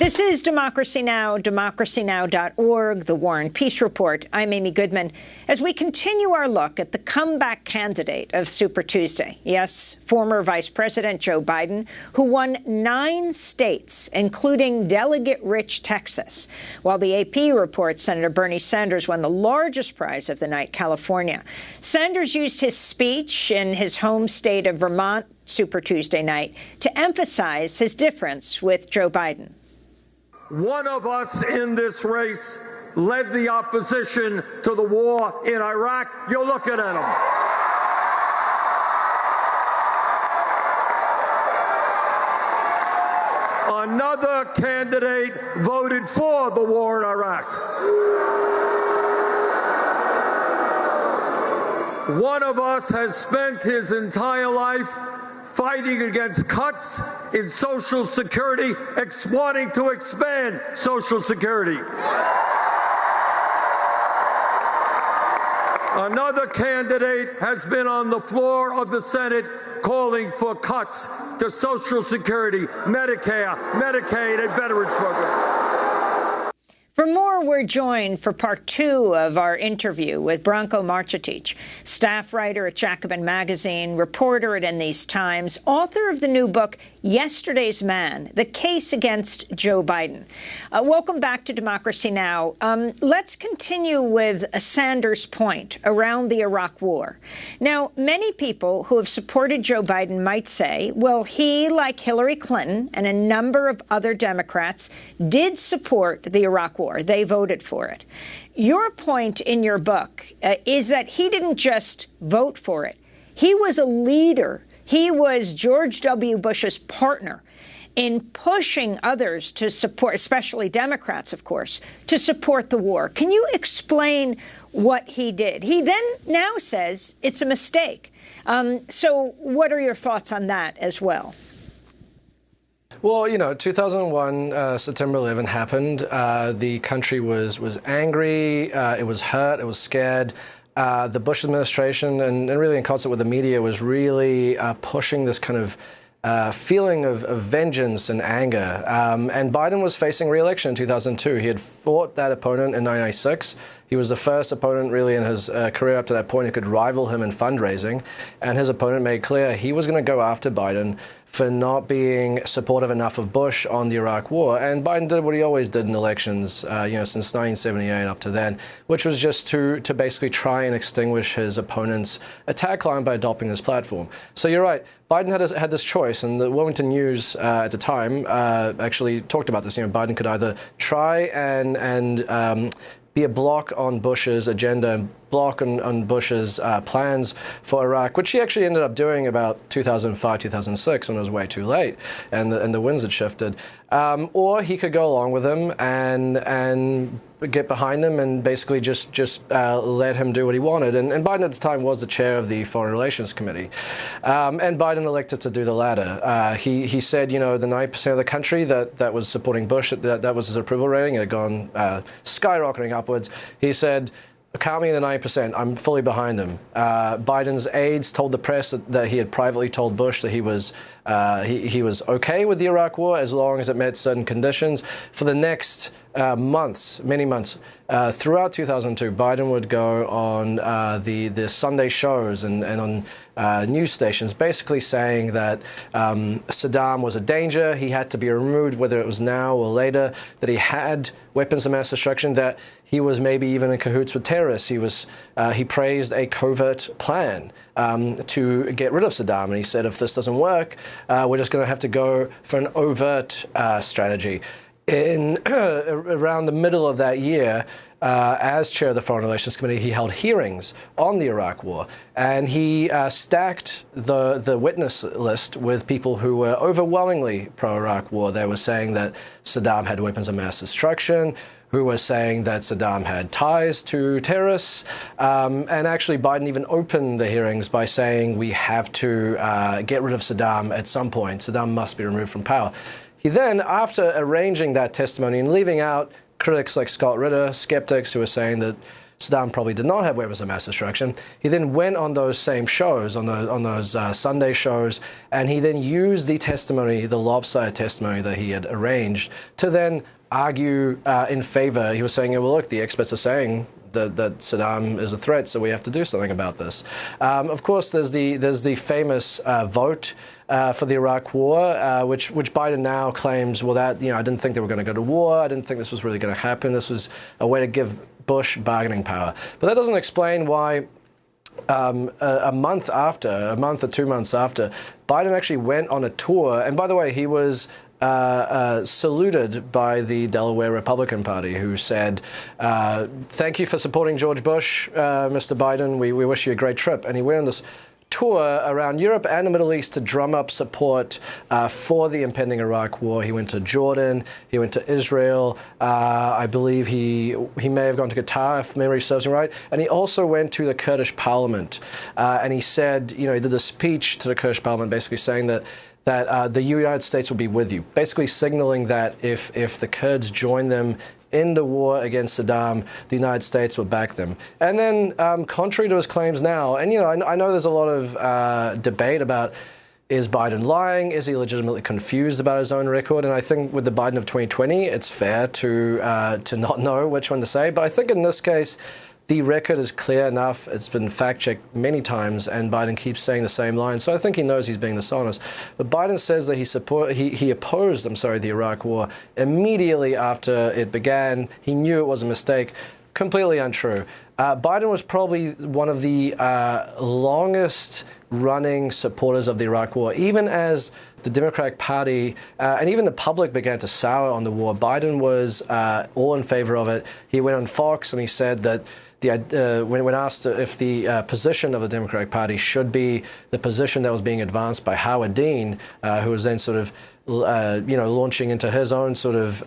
This is Democracy Now!, democracynow.org, The War and Peace Report. I'm Amy Goodman. As we continue our look at the comeback candidate of Super Tuesday, yes, former Vice President Joe Biden, who won 9 states, including delegate-rich Texas, while the AP reports Senator Bernie Sanders won the largest prize of the night, California. Sanders used his speech in his home state of Vermont, Super Tuesday night, to emphasize his difference with Joe Biden. One of us in this race led the opposition to the war in Iraq. You're looking at him. Another candidate voted for the war in Iraq. One of us has spent his entire life fighting against cuts in Social Security, wanting to expand Social Security. Another candidate has been on the floor of the Senate calling for cuts to Social Security, Medicare, Medicaid, and Veterans Programs. For more, we're joined for part 2 of our interview with Branko Marcetic, staff writer at Jacobin Magazine, reporter at In These Times, author of the new book, Yesterday's Man, The Case Against Joe Biden. Welcome back to Democracy Now! Let's continue with Sanders' point around the Iraq War. Now, many people who have supported Joe Biden might say, well, he, like Hillary Clinton and a number of other Democrats, did support the Iraq War. They voted for it. Your point in your book is that he didn't just vote for it. He was a leader. He was George W. Bush's partner in pushing others to support, especially Democrats, of course, to support the war. Can you explain what he did? He then now says it's a mistake. So what are your thoughts on that as well? Well, 2001, September 11 happened. The country was angry. It was hurt. It was scared. The Bush administration, and really in concert with the media, was really pushing this kind of feeling of vengeance and anger. And Biden was facing re-election in 2002. He had fought that opponent in 1996. He was the first opponent really in his career up to that point who could rival him in fundraising. And his opponent made clear he was going to go after Biden for not being supportive enough of Bush on the Iraq War. And Biden did what he always did in elections, since 1978 up to then, which was just to basically try and extinguish his opponent's attack line by adopting this platform. So you're right. Biden had this choice, and the Wilmington News at the time actually talked about this. Biden could either try and be a block on Bush's agenda and block on Bush's plans for Iraq, which he actually ended up doing about 2005, 2006, when it was way too late and the winds had shifted. Or he could go along with him and get behind him and basically just let him do what he wanted. And Biden at the time was the chair of the Foreign Relations Committee. And Biden elected to do the latter. He said, the 9% of the country that was supporting Bush, that was his approval rating. It had gone skyrocketing upwards. He said, count me in the 9%. I'm fully behind him. Biden's aides told the press that he had privately told Bush that he was okay with the Iraq War as long as it met certain conditions. For the next many months, throughout 2002, Biden would go on the Sunday shows and on news stations, basically saying that Saddam was a danger. He had to be removed, whether it was now or later. That he had weapons of mass destruction. That he was maybe even in cahoots with terrorists. He praised a covert plan to get rid of Saddam, and he said, if this doesn't work, we're just going to have to go for an overt strategy. Around the middle of that year, as chair of the Foreign Relations Committee, he held hearings on the Iraq War, and he stacked the witness list with people who were overwhelmingly pro-Iraq War. They were saying that Saddam had weapons of mass destruction, who were saying that Saddam had ties to terrorists. And actually, Biden even opened the hearings by saying we have to get rid of Saddam at some point. Saddam must be removed from power. He then, after arranging that testimony and leaving out critics like Scott Ritter, skeptics who were saying that Saddam probably did not have weapons of mass destruction. He then went on those same shows, on those Sunday shows, and he then used the testimony, the lopsided testimony that he had arranged, to then argue in favor. He was saying, well, look, the experts are saying that Saddam is a threat, so we have to do something about this. Of course, there's the famous vote for the Iraq War, which Biden now claims, well, that I didn't think they were going to go to war. I didn't think this was really going to happen. This was a way to give Bush bargaining power. But that doesn't explain why a month or 2 months after, Biden actually went on a tour. And by the way, he was saluted by the Delaware Republican Party, who said, thank you for supporting George Bush, Mr. Biden. We wish you a great trip. And he went on this tour around Europe and the Middle East to drum up support for the impending Iraq War. He went to Jordan. He went to Israel. I believe he may have gone to Qatar, if memory serves me right. And he also went to the Kurdish parliament. And he said, he did a speech to the Kurdish parliament basically saying that the United States will be with you, basically signaling that if the Kurds join them in the war against Saddam, the United States will back them. And then, contrary to his claims now, and I know there's a lot of debate about, is Biden lying? Is he legitimately confused about his own record? And I think with the Biden of 2020, it's fair to not know which one to say. But I think in this case, the record is clear enough. It's been fact-checked many times, and Biden keeps saying the same line. So I think he knows he's being dishonest. But Biden says that he opposed, the Iraq War immediately after it began. He knew it was a mistake. Completely untrue. Biden was probably one of the longest-running supporters of the Iraq War. Even as the Democratic Party and even the public began to sour on the war, Biden was all in favor of it. He went on Fox and he said that when asked if the position of the Democratic Party should be the position that was being advanced by Howard Dean, who was then sort of launching into his own sort of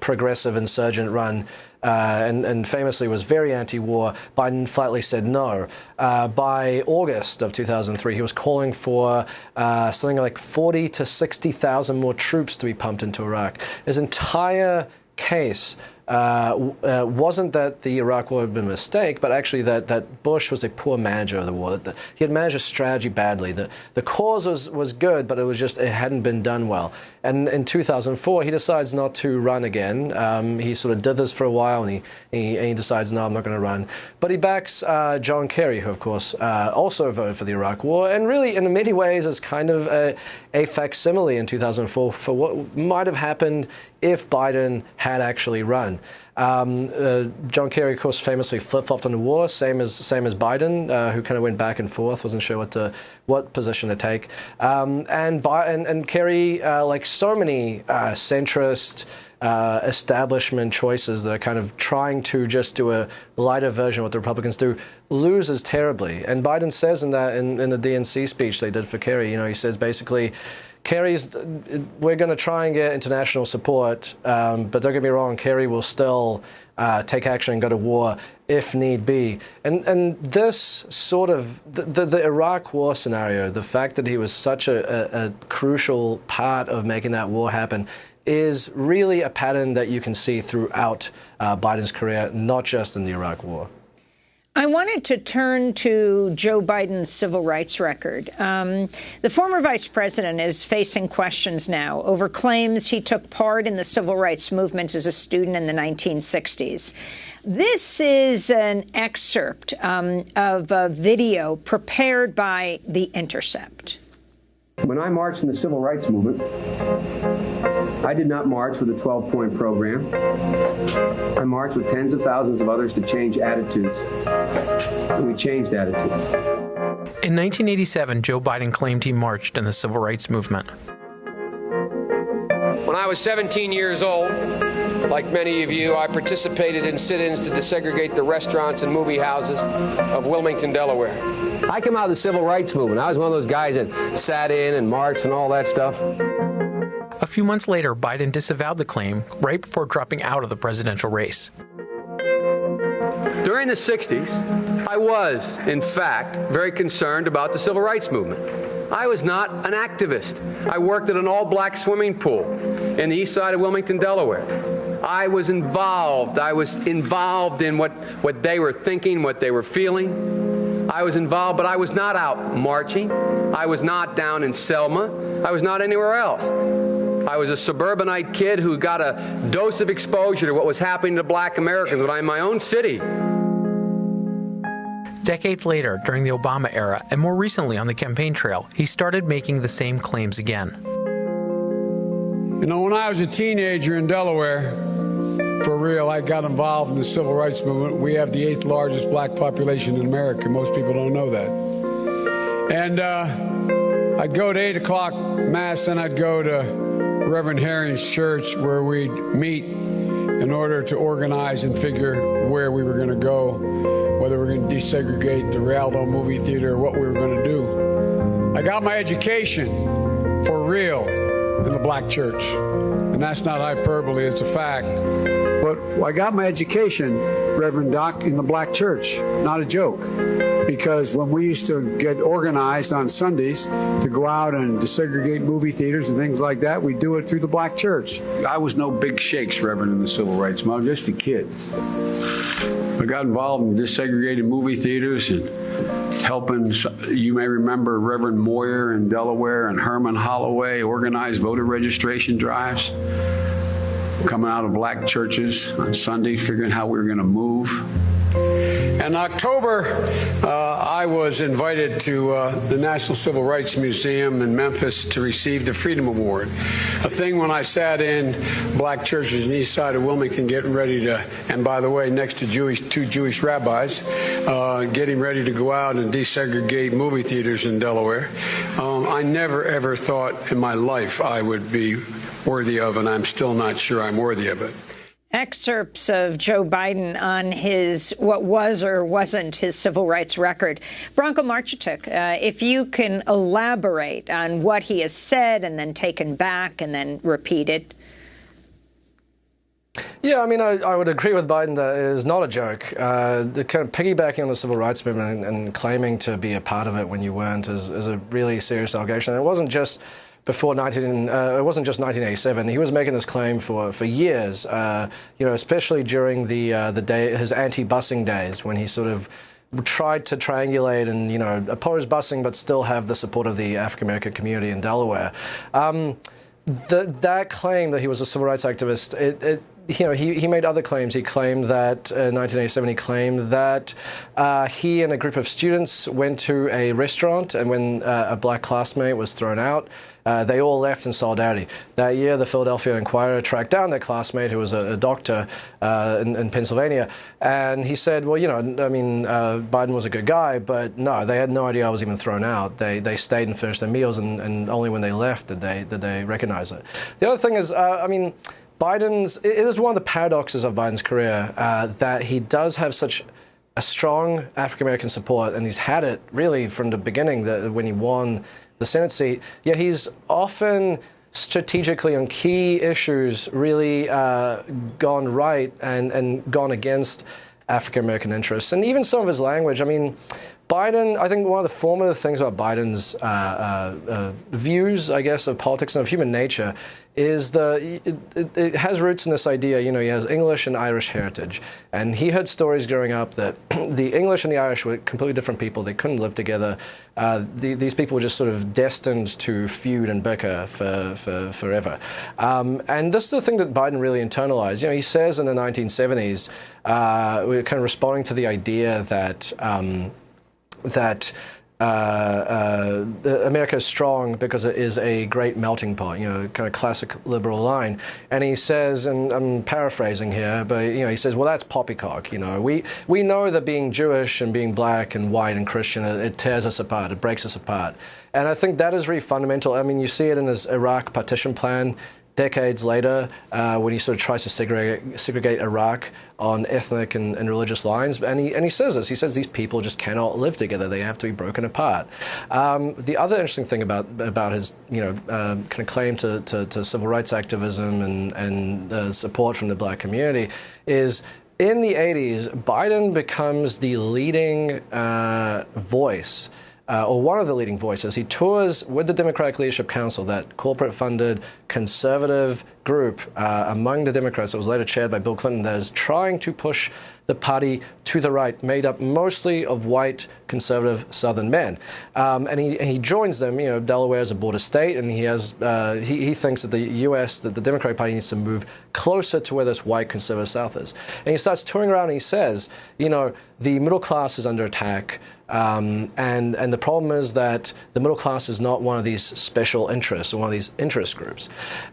progressive insurgent run, and famously was very anti-war, Biden flatly said no. By August of 2003, he was calling for something like 40 to 60,000 more troops to be pumped into Iraq. His entire case wasn't that the Iraq War had been a mistake, but actually that Bush was a poor manager of the war. That he had managed a strategy badly. The cause was good, but it hadn't been done well. And in 2004, he decides not to run again. He sort of did this for a while, and he decides, no, I'm not going to run. But he backs John Kerry, who, of course, also voted for the Iraq War, and really, in many ways, is kind of a facsimile in 2004 for what might have happened if Biden had actually run. John Kerry, of course, famously flip-flopped on the war, same as Biden, who kind of went back and forth, wasn't sure what position to take. And Kerry, like so many centrist establishment choices that are kind of trying to just do a lighter version of what the Republicans do, loses terribly. And Biden says in the DNC speech they did for Kerry, he says basically, we're going to try and get international support, but don't get me wrong, Kerry will still take action and go to war if need be. And this sort of, the Iraq war scenario, the fact that he was such a crucial part of making that war happen, is really a pattern that you can see throughout Biden's career, not just in the Iraq war. I wanted to turn to Joe Biden's civil rights record. The former vice president is facing questions now over claims he took part in the civil rights movement as a student in the 1960s. This is an excerpt of a video prepared by The Intercept. When I marched in the civil rights movement, I did not march with a 12-point program. I marched with tens of thousands of others to change attitudes. And we changed attitudes. In 1987, Joe Biden claimed he marched in the civil rights movement. When I was 17 years old, like many of you, I participated in sit-ins to desegregate the restaurants and movie houses of Wilmington, Delaware. I came out of the civil rights movement. I was one of those guys that sat in and marched and all that stuff. A few months later, Biden disavowed the claim right before dropping out of the presidential race. During the 60s, I was, in fact, very concerned about the civil rights movement. I was not an activist. I worked at an all-black swimming pool in the east side of Wilmington, Delaware. I was involved. I was involved in what they were thinking, what they were feeling. I was involved, but I was not out marching. I was not down in Selma. I was not anywhere else. I was a suburbanite kid who got a dose of exposure to what was happening to black Americans when I'm in my own city. Decades later, during the Obama era, and more recently on the campaign trail, he started making the same claims again. You know, when I was a teenager in Delaware, for real, I got involved in the civil rights movement. We have the 8th largest black population in America. Most people don't know that. And I'd go to 8 o'clock Mass, then I'd go to Reverend Herring's church where we'd meet in order to organize and figure where we were going to go, whether we were going to desegregate the Rialto movie theater or what we were going to do. I got my education for real in the black church. And that's not hyperbole, it's a fact. But I got my education, Reverend Doc, in the black church, not a joke. Because when we used to get organized on Sundays to go out and desegregate movie theaters and things like that, we'd do it through the black church. I was no big shakes, Reverend, in the civil rights movement. I was just a kid. I got involved in desegregated movie theaters and helping, you may remember Reverend Moyer in Delaware and Herman Holloway organized voter registration drives, coming out of black churches on Sunday, figuring how we were going to move. In October, I was invited to the National Civil Rights Museum in Memphis to receive the Freedom Award, a thing when I sat in black churches on the east side of Wilmington getting ready to, and by the way, next to two Jewish rabbis, getting ready to go out and desegregate movie theaters in Delaware. I never, ever thought in my life I would be worthy of, and I'm still not sure I'm worthy of it. Excerpts of Joe Biden on his what was or wasn't his civil rights record. Branko Marcetic, if you can elaborate on what he has said and then taken back and then repeated. Yeah, I mean, I would agree with Biden that it is not a joke. The kind of piggybacking on the civil rights movement and claiming to be a part of it when you weren't is a really serious allegation. And it wasn't just before it wasn't just 1987. He was making this claim for years, especially during the day, his anti-busing days, when he sort of tried to triangulate and, oppose busing, but still have the support of the African-American community in Delaware. That claim that he was a civil rights activist, he made other claims. He claimed that in 1987, he and a group of students went to a restaurant, and when a black classmate was thrown out, they all left in solidarity. That year, the Philadelphia Inquirer tracked down their classmate, who was a doctor in Pennsylvania, and he said, well, Biden was a good guy, but no, they had no idea I was even thrown out. They stayed and finished their meals, and only when they left did they recognize it. The other thing is, it is one of the paradoxes of Biden's career that he does have such a strong African-American support, and he's had it really from the beginning, when he won the Senate seat. Yet he's often strategically on key issues really gone right and gone against African-American interests. And even some of his language, Biden, I think one of the formative things about Biden's views, I guess, of politics and of human nature is it has roots in this idea, he has English and Irish heritage. And he heard stories growing up that the English and the Irish were completely different people. They couldn't live together. These people were just sort of destined to feud and bicker for forever. And this is the thing that Biden really internalized. He says in the 1970s, we're kind of responding to the idea that America is strong because it is a great melting pot, kind of classic liberal line. And he says, and I'm paraphrasing here, but he says, well, that's poppycock. We know that being Jewish and being black and white and Christian, it tears us apart, it breaks us apart. And I think that is really fundamental. You see it in his Iraq partition plan. Decades later, when he sort of tries to segregate Iraq on ethnic and religious lines, and he says this. He says these people just cannot live together; they have to be broken apart. The other interesting thing about his kind of claim to civil rights activism and support from the black community is, in the 80s, Biden becomes the leading voice. Or one of the leading voices. He tours with the Democratic Leadership Council, that corporate-funded, conservative group among the Democrats that was later chaired by Bill Clinton that is trying to push the party to the right, made up mostly of white, conservative Southern men. And he joins them. You know, Delaware is a border state, and he thinks that the U.S., that the Democratic Party needs to move closer to where this white, conservative South is. And he starts touring around and he says, you know, the middle class is under attack. And the problem is that the middle class is not one of these special interests or one of these interest groups.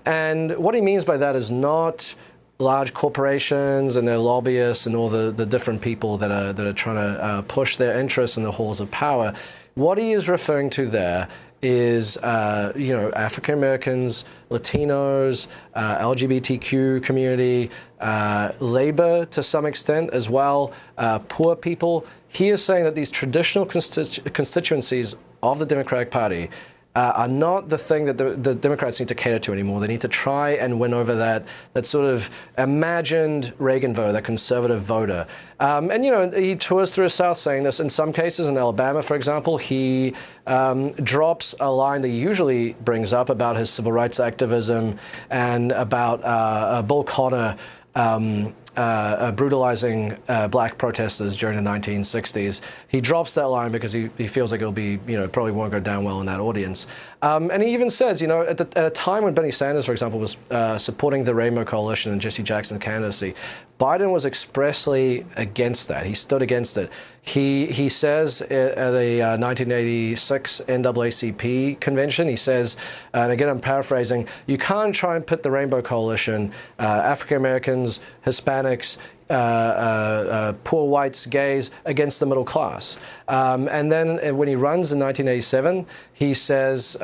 And what he means by that is not large corporations and their lobbyists and all the different people that are trying to push their interests in the halls of power. What he is referring to there is, you know, African Americans, Latinos, LGBTQ community, labor to some extent as well, poor people. He is saying that these traditional constituencies of the Democratic Party are not the thing that the Democrats need to cater to anymore. They need to try and win over that sort of imagined Reagan voter, that conservative voter. And, you know, he tours through the South saying this. In some cases, in Alabama, for example, he drops a line that he usually brings up about his civil rights activism and about Bull Connor brutalizing black protesters during the 1960s. He drops that line because he feels like it'll be, you know, probably won't go down well in that audience. And he even says, you know, at a time when Bernie Sanders, for example, was supporting the Rainbow Coalition and Jesse Jackson's candidacy, Biden was expressly against that. He stood against it. He says at a 1986 NAACP convention, he says, and again I'm paraphrasing, you can't try and put the Rainbow Coalition, African Americans, Hispanics, poor whites, gays, against the middle class. And then when he runs in 1987, he says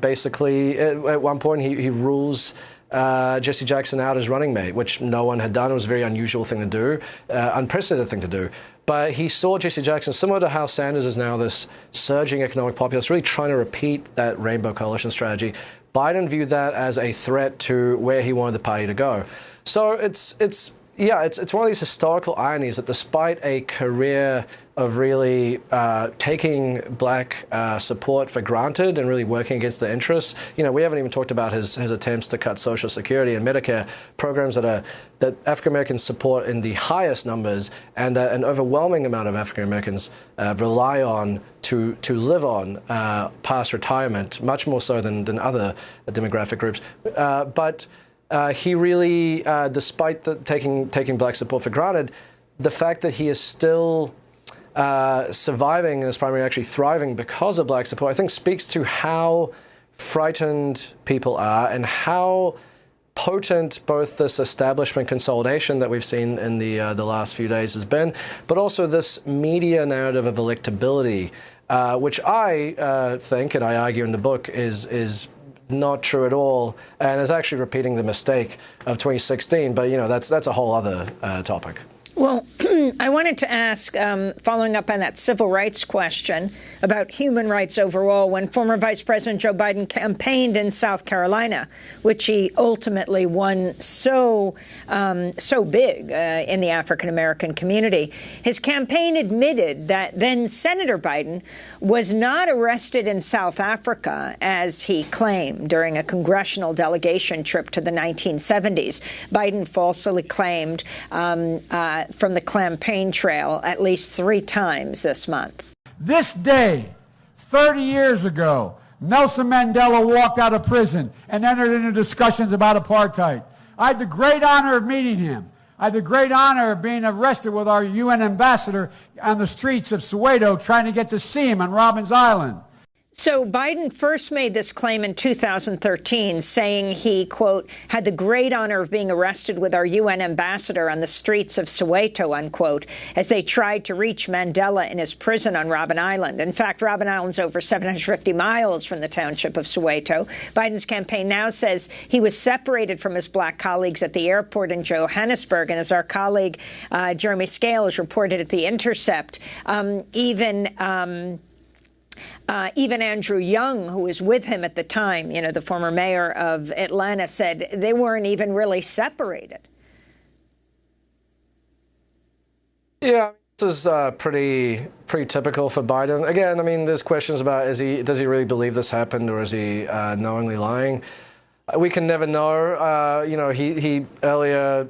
basically at one point he rules Jesse Jackson out as running mate, which no one had done. It was a very unusual thing to do, unprecedented thing to do. But he saw Jesse Jackson, similar to how Sanders is now this surging economic populist, really trying to repeat that Rainbow Coalition strategy. Biden viewed that as a threat to where he wanted the party to go. So it's one of these historical ironies that despite a career of really taking black support for granted and really working against the interests, you know, we haven't even talked about his attempts to cut Social Security and Medicare, programs that African Americans support in the highest numbers and that an overwhelming amount of African Americans rely on to live on past retirement, much more so than other demographic groups. But he really, despite taking black support for granted, the fact that he is still surviving and is primarily actually thriving because of black support, I think speaks to how frightened people are and how potent both this establishment consolidation that we've seen in the last few days has been, but also this media narrative of electability, which I think, and I argue in the book, is not true at all, and is actually repeating the mistake of 2016. But, you know, that's a whole other topic. Well, I wanted to ask, following up on that civil rights question about human rights overall, when former Vice President Joe Biden campaigned in South Carolina, which he ultimately won so big in the African-American community, his campaign admitted that then Senator Biden was not arrested in South Africa, as he claimed, during a congressional delegation trip to the 1970s. Biden falsely claimed from the campaign trail at least 3 times this month. This day, 30 years ago, Nelson Mandela walked out of prison and entered into discussions about apartheid. I had the great honor of meeting him. I had the great honor of being arrested with our UN ambassador on the streets of Soweto trying to get to see him on Robben Island. So Biden first made this claim in 2013, saying he, quote, had the great honor of being arrested with our UN ambassador on the streets of Soweto, unquote, as they tried to reach Mandela in his prison on Robben Island. In fact, Robben Island's over 750 miles from the township of Soweto. Biden's campaign now says he was separated from his black colleagues at the airport in Johannesburg. And as our colleague Jeremy Scales reported at The Intercept, even Andrew Young, who was with him at the time, you know, the former mayor of Atlanta, said they weren't even really separated. Yeah, this is pretty typical for Biden. Again, I mean, there's questions about does he really believe this happened, or is he knowingly lying? we can never know. You know, he earlier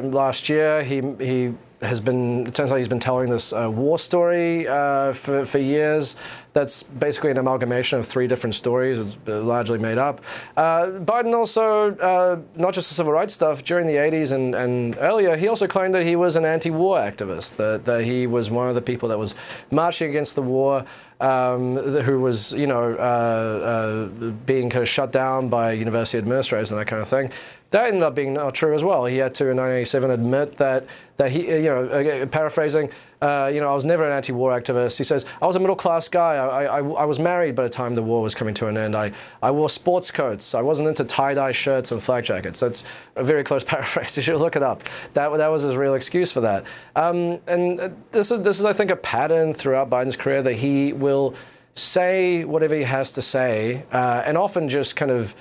last year, he has been, it turns out he's been telling this war story for years. That's basically an amalgamation of 3 different stories. It's largely made up. Biden also, not just the civil rights stuff, during the 80s and earlier, he also claimed that he was an anti-war activist, that he was one of the people that was marching against the war, who was, you know, being kind of shut down by university administrators and that kind of thing. That ended up being not true as well. He had to, in 1987, admit that he, you know, paraphrasing, you know, I was never an anti-war activist. He says, I was a middle-class guy. I was married by the time the war was coming to an end. I wore sports coats. I wasn't into tie-dye shirts and flak jackets. That's a very close paraphrase. You should look it up. That was his real excuse for that. And this is, I think, a pattern throughout Biden's career that he will say whatever he has to say, and often just kind of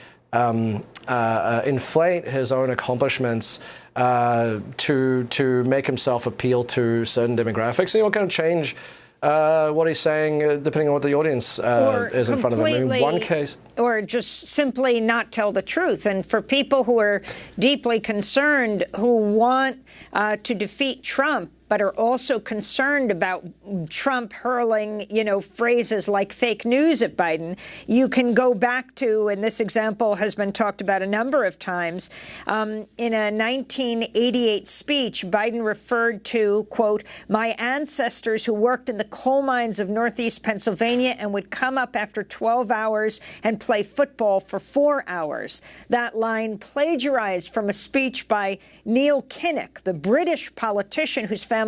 inflate his own accomplishments to make himself appeal to certain demographics. And he'll kind of change what he's saying depending on what the audience is in front of him. In one case, or just simply not tell the truth. And for people who are deeply concerned, who want to defeat Trump, but are also concerned about Trump hurling, you know, phrases like fake news at Biden, you can go back to, and this example has been talked about a number of times, in a 1988 speech, Biden referred to, quote, my ancestors who worked in the coal mines of Northeast Pennsylvania and would come up after 12 hours and play football for 4 hours. That line plagiarized from a speech by Neil Kinnock, the British politician whose family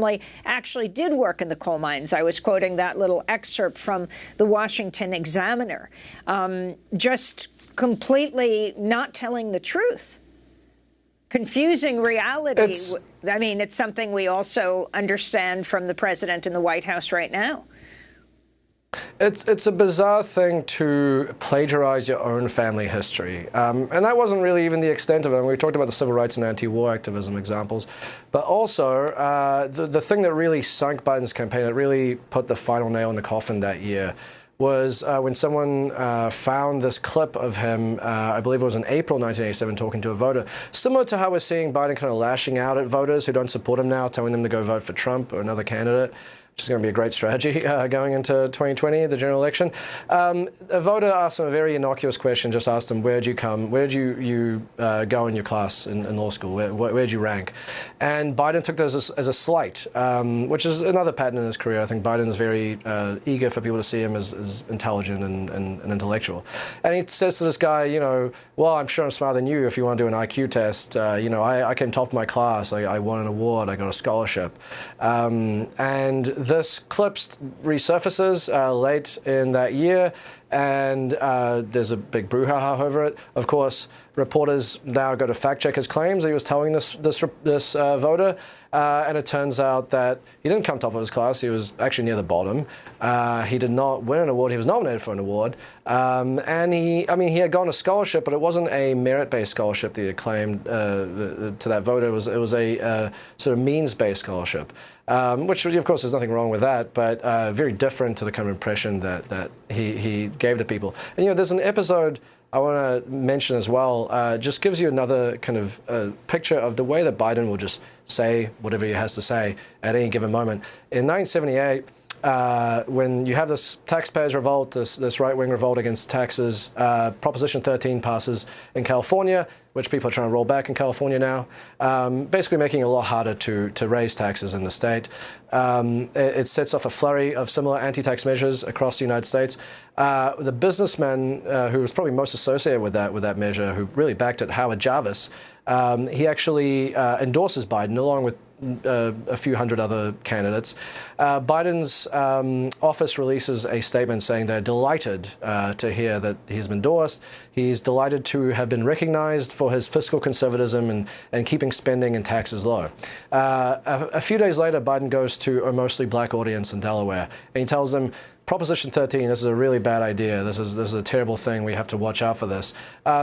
actually did work in the coal mines. I was quoting that little excerpt from the Washington Examiner. Just completely not telling the truth. Confusing reality. I mean, it's something we also understand from the president in the White House right now. It's a bizarre thing to plagiarize your own family history. And that wasn't really even the extent of it. We talked about the civil rights and anti-war activism examples. But also, the thing that really sunk Biden's campaign, it really put the final nail in the coffin that year, was when someone found this clip of him, I believe it was in April 1987, talking to a voter, similar to how we're seeing Biden kind of lashing out at voters who don't support him now, telling them to go vote for Trump or another candidate, which is going to be a great strategy going into 2020, the general election. A voter asked him a very innocuous question, just asked him, where'd you come? Where did you go in your class in law school? Where'd you rank? And Biden took this as a slight, which is another pattern in his career. I think Biden is very eager for people to see him as intelligent and intellectual. And he says to this guy, you know, well, I'm sure I'm smarter than you if you want to do an IQ test. You know, I came top of my class. I won an award. I got a scholarship. And this clip resurfaces late in that year, and there's a big brouhaha over it. Of course, reporters now go to fact-check his claims that he was telling this voter, and it turns out that he didn't come top of his class. He was actually near the bottom. He did not win an award. He was nominated for an award, and he had gotten a scholarship, but it wasn't a merit-based scholarship that he had claimed to that voter. It was a sort of means-based scholarship. Which, of course, there's nothing wrong with that, but very different to the kind of impression that he gave to people. And, you know, there's an episode I want to mention as well, just gives you another kind of picture of the way that Biden will just say whatever he has to say at any given moment. In 1978, when you have this taxpayers' revolt, this right-wing revolt against taxes, Proposition 13 passes in California, which people are trying to roll back in California now, basically making it a lot harder to raise taxes in the state. It sets off a flurry of similar anti-tax measures across the United States. The businessman who was probably most associated with that measure, who really backed it, Howard Jarvis, he actually endorses Biden along with a few hundred other candidates. Biden's office releases a statement saying they're delighted to hear that he's been endorsed. He's delighted to have been recognized for his fiscal conservatism and keeping spending and taxes low. A few days later, Biden goes to a mostly black audience in Delaware, and he tells them, Proposition 13, this is a really bad idea. This is a terrible thing. We have to watch out for this.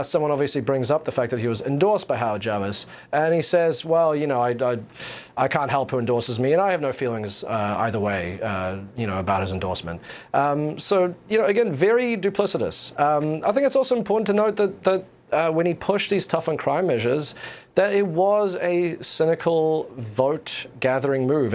Someone obviously brings up the fact that he was endorsed by Howard Jarvis, and he says, well, you know, I can't help who endorses me, and I have no feelings either way, you know, about his endorsement. So, you know, again, very duplicitous. I think it's also important to note that when he pushed these tough on crime measures, that it was a cynical vote-gathering move.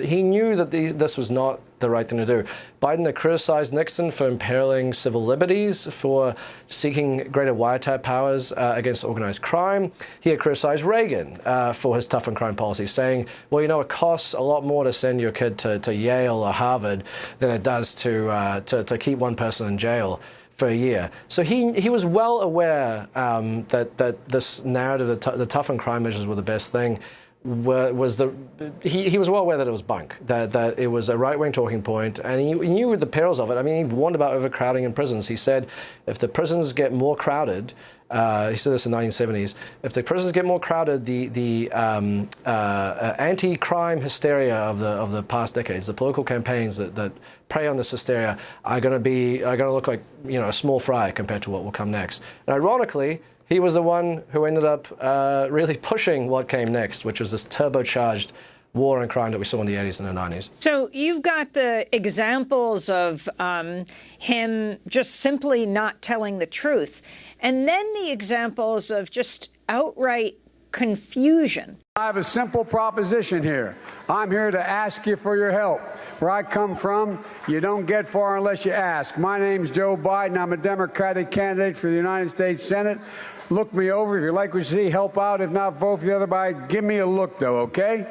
He knew that this was not the right thing to do. Biden had criticized Nixon for imperiling civil liberties, for seeking greater wiretap powers against organized crime. He had criticized Reagan for his tough on crime policy, saying, well, you know, it costs a lot more to send your kid to Yale or Harvard than it does to keep one person in jail for a year. So he was well aware that this narrative, the tough on crime measures were the best thing. He was well aware that it was bunk, that it was a right-wing talking point, and he knew the perils of it. I mean, he warned about overcrowding in prisons. He said, if the prisons get more crowded, he said this in the 1970s, if the prisons get more crowded, the anti-crime hysteria of the past decades, the political campaigns that prey on this hysteria, are going to look like, you know, a small fry compared to what will come next. And ironically, he was the one who ended up really pushing what came next, which was this turbocharged war on crime that we saw in the 80s and the 90s. So you've got the examples of him just simply not telling the truth, and then the examples of just outright confusion. I have a simple proposition here. I'm here to ask you for your help. Where I come from, you don't get far unless you ask. My name's Joe Biden. I'm a Democratic candidate for the United States Senate. Look me over. If you like what you see, help out. If not, vote for the other guy. Give me a look, though, okay?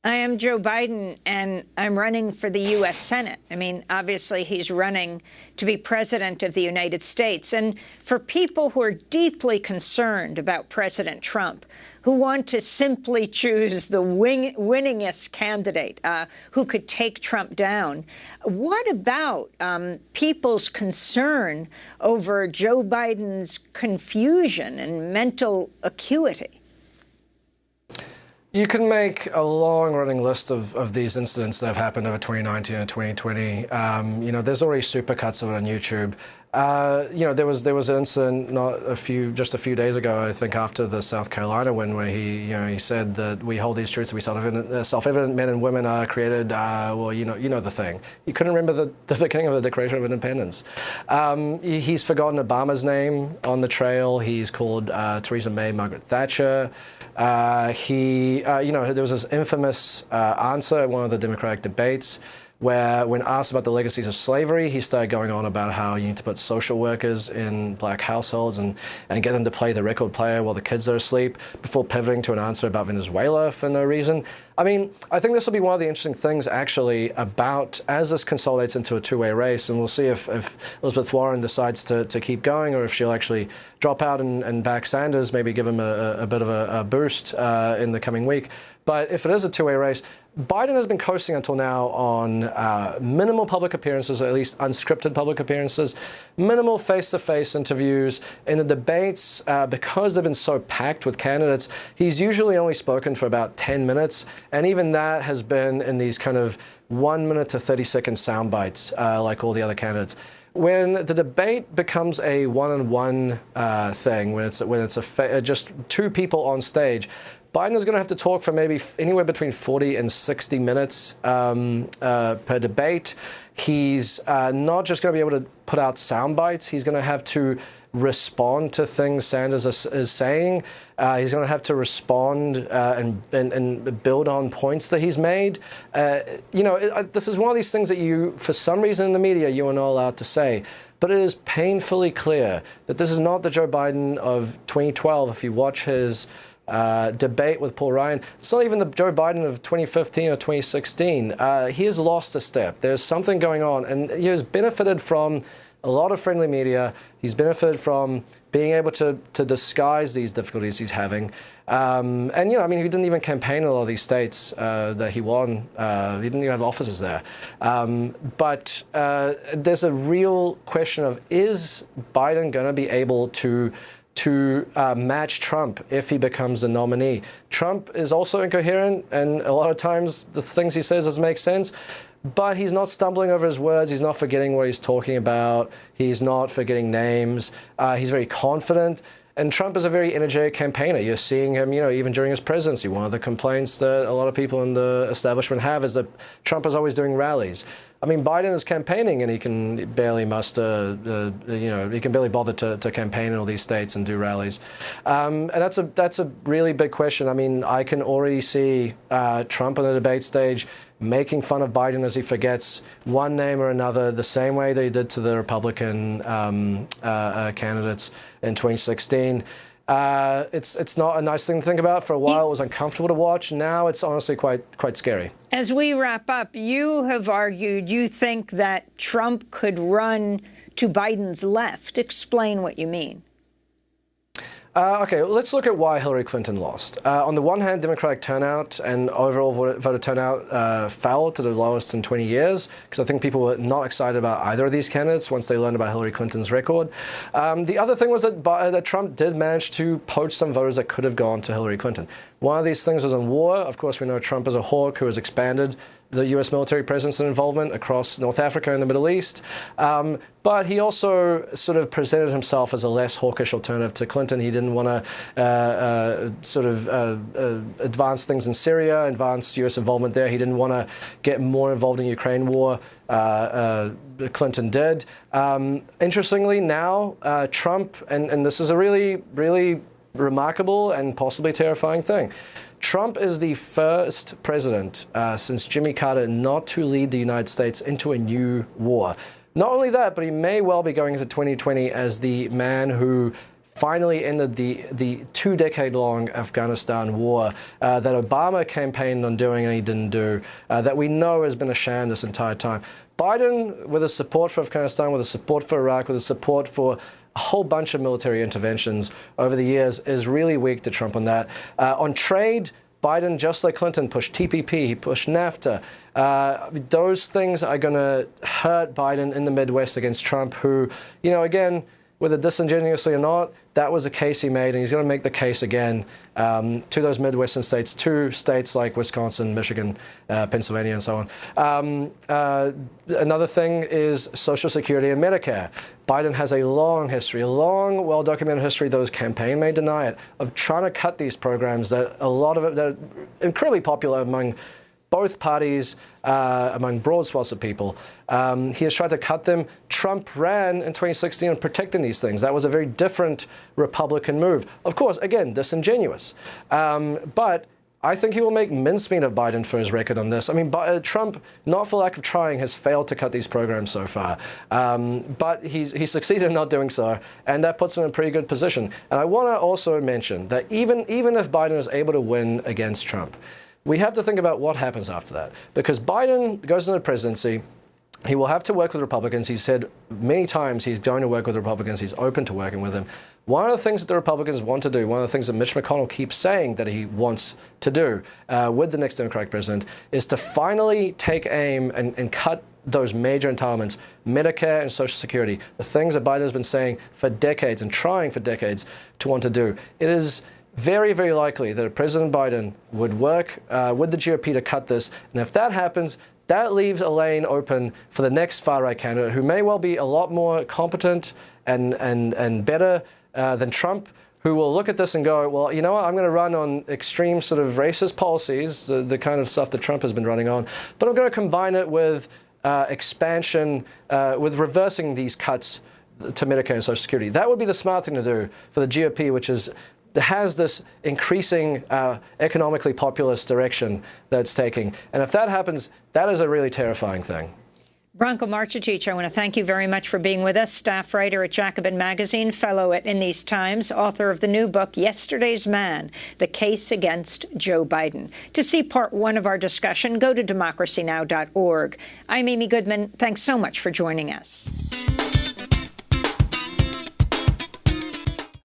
I am Joe Biden, and I'm running for the U.S. Senate. I mean, obviously, he's running to be president of the United States. And for people who are deeply concerned about President Trump, who want to simply choose the winningest candidate who could take Trump down, what about people's concern over Joe Biden's confusion and mental acuity? You can make a long-running list of these incidents that have happened over 2019 and 2020. You know, there's already supercuts of it on YouTube. You know, there was an incident just a few days ago, I think, after the South Carolina win, where he said that we hold these truths to be self-evident. Men and women are created. Well, you know the thing. He couldn't remember the beginning of the Declaration of Independence. He's forgotten Obama's name on the trail. He's called Theresa May Margaret Thatcher. You know, there was this infamous answer at one of the Democratic debates where, when asked about the legacies of slavery, he started going on about how you need to put social workers in black households and get them to play the record player while the kids are asleep, before pivoting to an answer about Venezuela for no reason. I mean, I think this will be one of the interesting things, actually, about as this consolidates into a two-way race, and we'll see if Elizabeth Warren decides to keep going, or if she'll actually drop out and back Sanders, maybe give him a bit of a boost in the coming week. But if it is a two-way race, Biden has been coasting until now on minimal public appearances, or at least unscripted public appearances, minimal face-to-face interviews. In the debates, because they've been so packed with candidates, he's usually only spoken for about 10 minutes, and even that has been in these kind of 1 minute to 30-second sound bites, like all the other candidates. When the debate becomes a one-on-one thing, when it's just two people on stage, Biden is going to have to talk for maybe anywhere between 40 and 60 minutes per debate. He's not just going to be able to put out sound bites. He's going to have to respond to things Sanders is saying. He's going to have to respond and build on points that he's made. You know, this is one of these things that you, for some reason in the media, you are not allowed to say. But it is painfully clear that this is not the Joe Biden of 2012. If you watch his debate with Paul Ryan, it's not even the Joe Biden of 2015 or 2016. He has lost a step. There's something going on, and he has benefited from a lot of friendly media. He's benefited from being able to disguise these difficulties he's having. And, you know, I mean, he didn't even campaign in a lot of these states that he won. He didn't even have offices there. But there's a real question of, is Biden going to be able to match Trump if he becomes the nominee? Trump is also incoherent, and a lot of times the things he says doesn't make sense. But he's not stumbling over his words. He's not forgetting what he's talking about. He's not forgetting names. He's very confident. And Trump is a very energetic campaigner. You're seeing him, you know, even during his presidency. One of the complaints that a lot of people in the establishment have is that Trump is always doing rallies. I mean, Biden is campaigning, and he can barely muster, he can barely bother to campaign in all these states and do rallies. And that's a really big question. I mean, I can already see Trump on the debate stage making fun of Biden as he forgets one name or another, the same way they did to the Republican candidates in 2016. It's not a nice thing to think about. For a while, it was uncomfortable to watch. Now it's honestly quite scary. As we wrap up, you have argued you think that Trump could run to Biden's left. Explain what you mean. Okay, let's look at why Hillary Clinton lost. On the one hand, Democratic turnout and overall voter turnout fell to the lowest in 20 years, because I think people were not excited about either of these candidates once they learned about Hillary Clinton's record. The other thing was that Trump did manage to poach some voters that could have gone to Hillary Clinton. One of these things was on war. Of course, we know Trump is a hawk who has expanded the U.S. military presence and involvement across North Africa and the Middle East. But he also sort of presented himself as a less hawkish alternative to Clinton. He didn't want to advance things in Syria, advance U.S. involvement there. He didn't want to get more involved in the Ukraine war. Clinton did. Interestingly, now Trump, and this is a really, really remarkable and possibly terrifying thing, Trump is the first president since Jimmy Carter not to lead the United States into a new war. Not only that, but he may well be going into 2020 as the man who finally ended the 2-decade-long Afghanistan war that Obama campaigned on doing and he didn't do, that we know has been a sham this entire time. Biden, with his support for Afghanistan, with his support for Iraq, with his support for a whole bunch of military interventions over the years, is really weak to Trump on that. On trade, Biden, just like Clinton, pushed TPP, he pushed NAFTA. Those things are going to hurt Biden in the Midwest against Trump, who, again, whether disingenuously or not, that was a case he made, and he's going to make the case again to those Midwestern states, to states like Wisconsin, Michigan, Pennsylvania, and so on. Another thing is Social Security and Medicare. Biden has a long history, a long, well-documented history, though his campaign may deny it, of trying to cut these programs that a lot of it that are incredibly popular among both parties, among broad swaths of people. He has tried to cut them. Trump ran in 2016 on protecting these things. That was a very different Republican move. Of course, again, disingenuous. But I think he will make mincemeat of Biden for his record on this. I mean, Trump, not for lack of trying, has failed to cut these programs so far. But he succeeded in not doing so, and that puts him in a pretty good position. And I want to also mention that even if Biden is able to win against Trump, we have to think about what happens after that. Because Biden goes into the presidency, he will have to work with Republicans. He's said many times he's going to work with Republicans. He's open to working with them. One of the things that the Republicans want to do, one of the things that Mitch McConnell keeps saying that he wants to do with the next Democratic president, is to finally take aim and cut those major entitlements, Medicare and Social Security, the things that Biden has been saying for decades and trying for decades to want to do. It is very, very likely that President Biden would work with the GOP to cut this. And if that happens, that leaves a lane open for the next far-right candidate who may well be a lot more competent and better than Trump, who will look at this and go, well, you know what, I'm going to run on extreme sort of racist policies, the kind of stuff that Trump has been running on, but I'm going to combine it with expansion, with reversing these cuts to Medicare and Social Security. That would be the smart thing to do for the GOP, which has this increasing economically populist direction that it's taking. And if that happens, that is a really terrifying thing. Branko Marcetic, I want to thank you very much for being with us. Staff writer at Jacobin Magazine, fellow at In These Times, author of the new book, Yesterday's Man, The Case Against Joe Biden. To see part 1 of our discussion, go to democracynow.org. I'm Amy Goodman. Thanks so much for joining us.